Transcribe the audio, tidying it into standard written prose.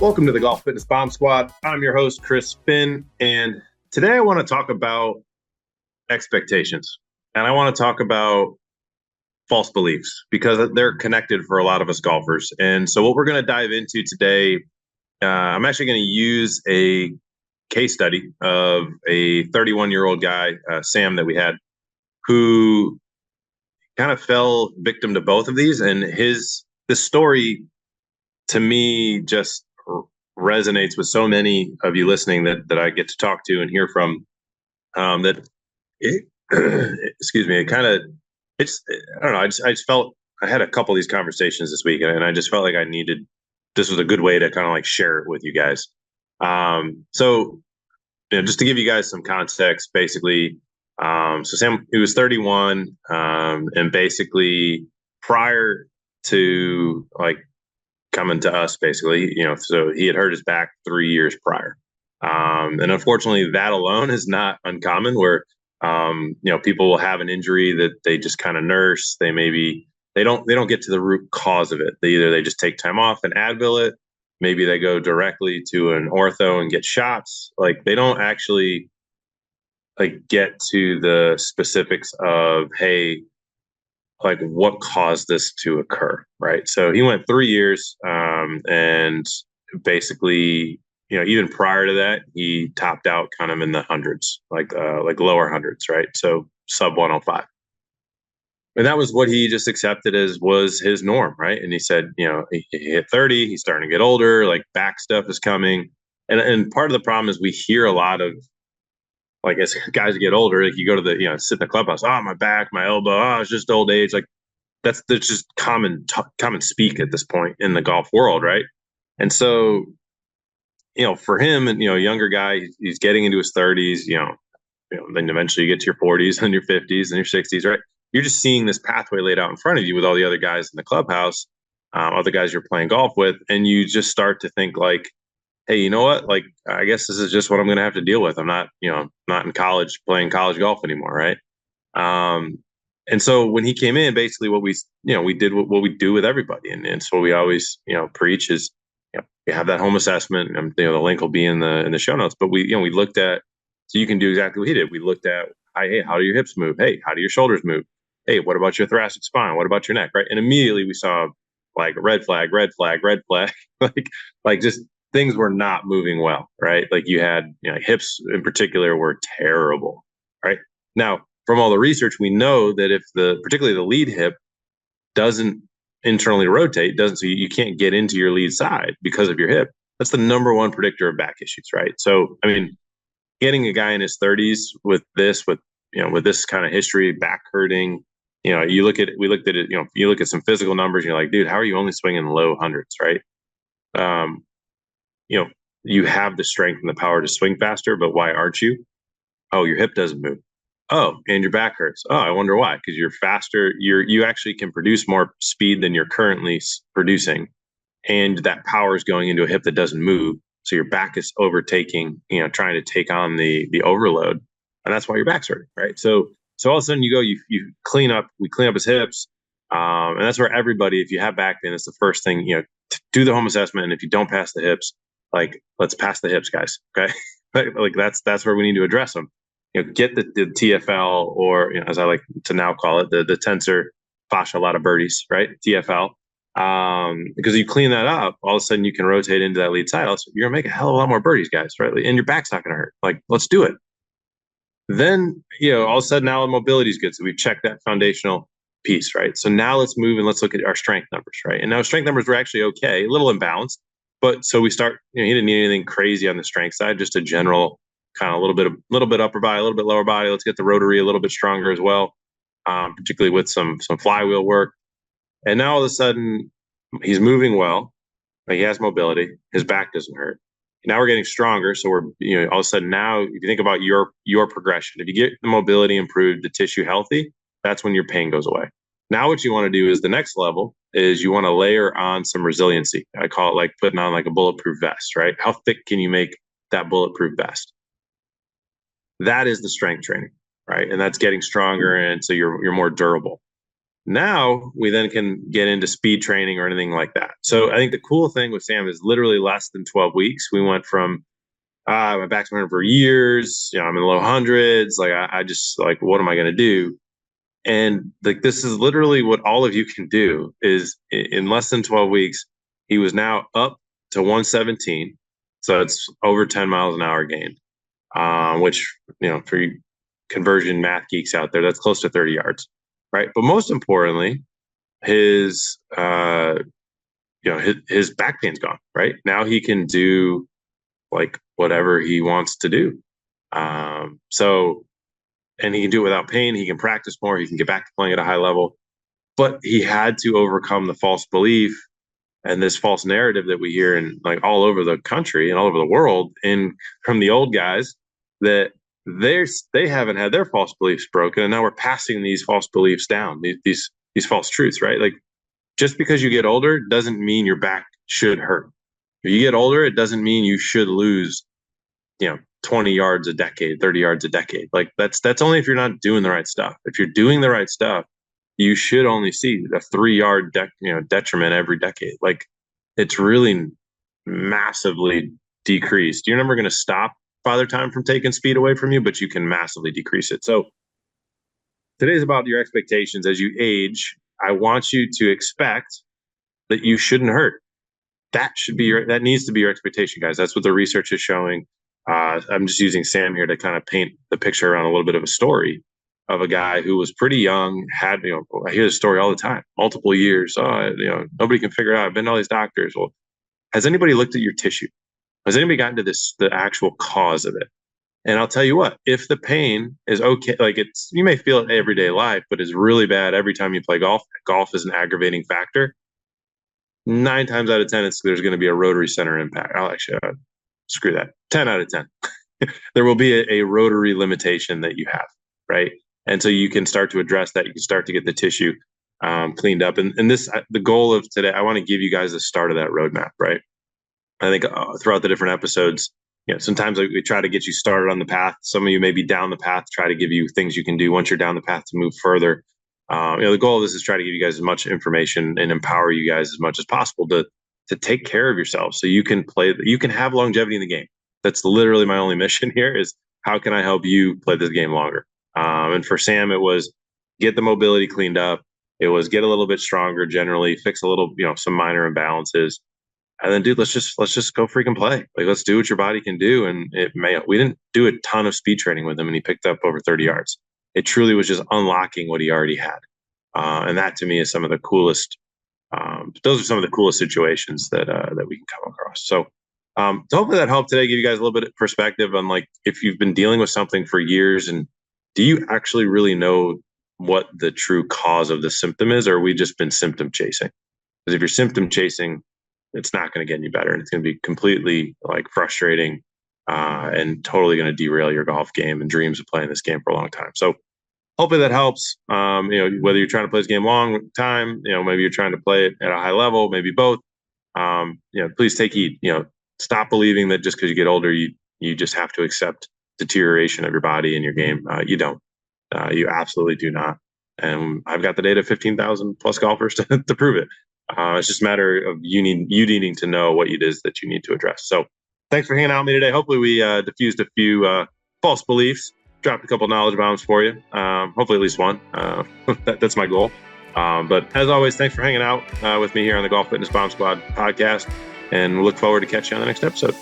Welcome to the Golf Fitness Bomb Squad. I'm your host, Chris Finn, and today I want to talk about expectations. And I want to talk about false beliefs because they're connected for a lot of us golfers. And so what we're going to dive into today, I'm actually going to use a case study of a 31-year-old guy, Sam, that we had, who kind of fell victim to both of these. And this story, to me, just resonates with so many of you listening that I get to talk to and hear from. Excuse me, I don't know. I just felt I had a couple of these conversations this week, and I just felt like this was a good way to kind of like share it with you guys. So just to give you guys some context, basically, so Sam, he was 31, and basically prior to like coming to us, basically, so he had hurt his back 3 years prior. And unfortunately, that alone is not uncommon where, people will have an injury that they just kind of nurse. They don't get to the root cause of it. They just take time off and Advil it. Maybe they go directly to an ortho and get shots. Like they don't actually like get to the specifics of, hey, like what caused this to occur, right? So he went 3 years, and basically, even prior to that, he topped out kind of in the hundreds, like lower hundreds, right? So sub 105. And that was what he just accepted as was his norm, right? And he said, he hit 30, he's starting to get older, like back stuff is coming. And part of the problem is we hear a lot of, like as guys get older, like you go to the, sit in the clubhouse, oh, my back, my elbow, oh, it's just old age. Like that's just common speak at this point in the golf world, right? And so, for him and, younger guy, he's getting into his 30s, then eventually you get to your 40s and your 50s and your 60s, right? You're just seeing this pathway laid out in front of you with all the other guys in the clubhouse, other guys you're playing golf with, and you just start to think like, hey, you know what? Like, I guess this is just what I'm going to have to deal with. I'm not, not in college playing college golf anymore, right? And so when he came in, basically what we did what we do with everybody, and so we always, preach is, we have that home assessment, and the link will be in the show notes. But we looked at, so you can do exactly what he did. We looked at, hey, how do your hips move? Hey, how do your shoulders move? Hey, what about your thoracic spine? What about your neck? Right? And immediately we saw like red flag, like just things were not moving well, right? Like you had, hips in particular were terrible, right? Now, from all the research, we know that if particularly the lead hip doesn't internally rotate, so you can't get into your lead side because of your hip. That's the number one predictor of back issues, right? So, I mean, getting a guy in his 30s with this kind of history, back hurting, we looked at it, you look at some physical numbers, and you're like, dude, how are you only swinging low hundreds, right? You have the strength and the power to swing faster, but why aren't you? Oh, your hip doesn't move. Oh, and your back hurts. Oh, I wonder why. Because you're faster. You actually can produce more speed than you're currently producing, and that power is going into a hip that doesn't move. So your back is overtaking, trying to take on the overload, and that's why your back's hurting, right? So all of a sudden you clean up. We clean up his hips, and that's where everybody, if you have back pain, it's the first thing, do the home assessment. And if you don't pass the hips, like let's pass the hips, guys. Okay, like that's where we need to address them. Get the TFL, or as I like to now call it, the tensor fascia lata birdies, right? TFL. Because you clean that up, all of a sudden you can rotate into that lead side. Also, you're gonna make a hell of a lot more birdies, guys, right? And your back's not gonna hurt. Like, let's do it. Then, all of a sudden now the mobility is good. So we've checked that foundational piece, right? So now let's move and let's look at our strength numbers, right? And now strength numbers were actually okay, a little imbalanced, but so we start, he didn't need anything crazy on the strength side, just a general kind of a little bit upper body, a little bit lower body. Let's get the rotary a little bit stronger as well, particularly with some flywheel work. And now all of a sudden he's moving well. He has mobility. His back doesn't hurt. Now we're getting stronger. So we're, all of a sudden now, if you think about your progression, if you get the mobility improved, the tissue healthy, that's when your pain goes away. Now what you want to do is the next level is you want to layer on some resiliency. I call it like putting on like a bulletproof vest, right? How thick can you make that bulletproof vest? That is the strength training, right? And that's getting stronger. And so you're more durable. Now we then can get into speed training or anything like that. So I think the cool thing with Sam is literally less than 12 weeks. We went from my back's been hurting for years. I'm in the low hundreds. Like I just like, what am I going to do? And like, this is literally what all of you can do is in less than 12 weeks, he was now up to 117. So it's over 10 miles an hour gain, which, for you conversion math geeks out there, that's close to 30 yards. Right. But most importantly, his, his back pain's gone. Right now he can do like whatever he wants to do. So, and he can do it without pain. He can practice more. He can get back to playing at a high level. But he had to overcome the false belief and this false narrative that we hear in like all over the country and all over the world, and from the old guys that they haven't had their false beliefs broken, and now we're passing these false beliefs down, these false truths, right? Like just because you get older doesn't mean your back should hurt. If you get older, it doesn't mean you should lose, 20 yards a decade, 30 yards a decade. Like that's only if you're not doing the right stuff. If you're doing the right stuff, you should only see a 3 yard detriment every decade. Like it's really massively decreased. You're never going to stop Father Time from taking speed away from you, but you can massively decrease it. So today's about your expectations as you age. I want you to expect that you shouldn't hurt. That needs to be your expectation, guys. That's what the research is showing. I'm just using Sam here to kind of paint the picture around a little bit of a story of a guy who was pretty young, had, I hear this story all the time, multiple years. Nobody can figure it out. I've been to all these doctors. Well, has anybody looked at your tissue? Has anybody gotten to the actual cause of it? And I'll tell you what, if the pain is okay, like you may feel it everyday life, but it's really bad every time you play golf. Golf is an aggravating factor. 9 times out of 10, there's going to be a rotary center impact. I'll actually screw that. 10 out of 10. There will be a rotary limitation that you have, right? And so you can start to address that. You can start to get the tissue cleaned up. And this, the goal of today, I want to give you guys the start of that roadmap, right? I think throughout the different episodes, sometimes we try to get you started on the path. Some of you may be down the path, try to give you things you can do once you're down the path to move further. The goal of this is try to give you guys as much information and empower you guys as much as possible to take care of yourself so you can have longevity in the game. That's literally my only mission here is how can I help you play this game longer? And for Sam, it was get the mobility cleaned up. It was get a little bit stronger generally, fix a little, some minor imbalances. And then, dude, let's just go freaking play. Like, let's do what your body can do. And we didn't do a ton of speed training with him, and he picked up over 30 yards. It truly was just unlocking what he already had. And that to me is some of the coolest. Those are some of the coolest situations that we can come across. So hopefully that helped today, give you guys a little bit of perspective on like if you've been dealing with something for years, and do you actually really know what the true cause of the symptom is, or have we just been symptom chasing? Because if you're symptom chasing, it's not going to get any better, and it's going to be completely like frustrating and totally going to derail your golf game and dreams of playing this game for a long time. So hopefully that helps. Whether you're trying to play this game long time, maybe you're trying to play it at a high level, maybe both. Please take heed. Stop believing that just because you get older, you just have to accept deterioration of your body and your game. You don't. You absolutely do not. And I've got the data of 15,000 plus golfers to prove it. It's just a matter of you needing to know what it is that you need to address. So thanks for hanging out with me today. Hopefully we diffused a few false beliefs, dropped a couple knowledge bombs for you. Hopefully at least one. That's my goal. But as always, thanks for hanging out with me here on the Golf Fitness Bomb Squad podcast, and look forward to catching you on the next episode.